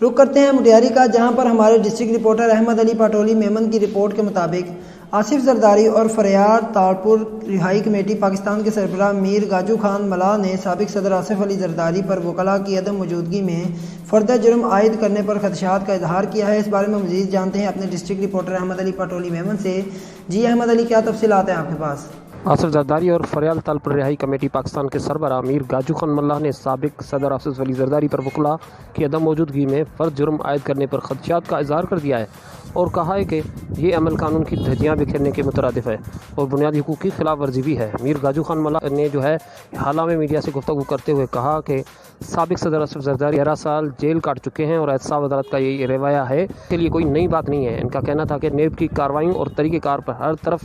رخ کرتے ہیں مٹیاری کا، جہاں پر ہمارے ڈسٹرکٹ رپورٹر احمد علی پاٹولی میمن کی رپورٹ کے مطابق آصف زرداری اور فریاد تالپور رہائی کمیٹی پاکستان کے سربراہ میر گاجو خان ملا نے سابق صدر آصف علی زرداری پر وکلاء کی عدم موجودگی میں فردہ جرم عائد کرنے پر خدشات کا اظہار کیا ہے۔ اس بارے میں مزید جانتے ہیں اپنے ڈسٹرکٹ رپورٹر احمد علی پاٹولی میمن سے۔ جی احمد علی، کیا تفصیلات ہیں آپ کے پاس؟ آصف زرداری اور فریال تالپور رہائی کمیٹی پاکستان کے سربراہ میر گاجو خان ملا نے سابق صدر آصف علی زرداری پر وکلاء کی عدم موجودگی میں فرد جرم عائد کرنے پر خدشات کا اظہار کر دیا ہے اور کہا ہے کہ یہ عمل قانون کی دھجیاں بکھیرنے کے مترادف ہے اور بنیادی حقوق کی خلاف ورزی بھی ہے۔ میر گاجو خان ملا نے حالیہ میں میڈیا سے گفتگو کرتے ہوئے کہا کہ سابق صدر آصف زرداری 11 سال جیل کاٹ چکے ہیں اور احتساب عدالت کا یہ رویہ ہے کے لیے کوئی نئی بات نہیں ہے۔ ان کا کہنا تھا کہ نیب کی کارروائیوں اور طریقہ کار پر ہر طرف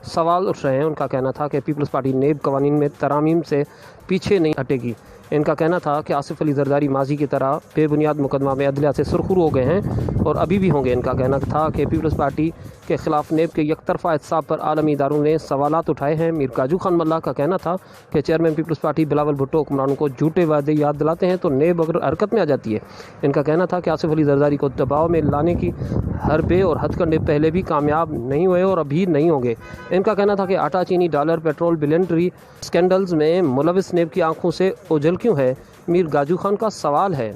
سوال اٹھ رہے ہیں۔ ان کا کہنا تھا کہ پیپلز پارٹی نیب قوانین میں ترامیم سے پیچھے نہیں ہٹے گی۔ ان کا کہنا تھا کہ آصف علی زرداری ماضی کی طرح بے بنیاد مقدمہ میں عدلیہ سے سرخرو ہو گئے ہیں اور ابھی بھی ہوں گے۔ ان کا کہنا تھا کہ پیپلز پارٹی کے خلاف نیب کے یک طرفہ احتساب پر عالمی اداروں نے سوالات اٹھائے ہیں۔ میر گاجو خان ملا کا کہنا تھا کہ چیئرمین پیپلز پارٹی بلاول بھٹو حکمرانوں کو جھوٹے وعدے یاد دلاتے ہیں تو نیب اگر حرکت میں آ جاتی ہے۔ ان کا کہنا تھا کہ آصف علی زرداری کو دباؤ میں لانے کی حربے اور ہتھ کنڈے پہلے بھی کامیاب نہیں ہوئے اور ابھی نہیں ہوں گے۔ ان کا کہنا تھا کہ آٹا، چینی، ڈالر، پیٹرول، بلینڈری اسکینڈلز میں ملوث نیب کی آنکھوں سے اوجھل کیوں ہے؟ میر گاجو خان کا سوال ہے۔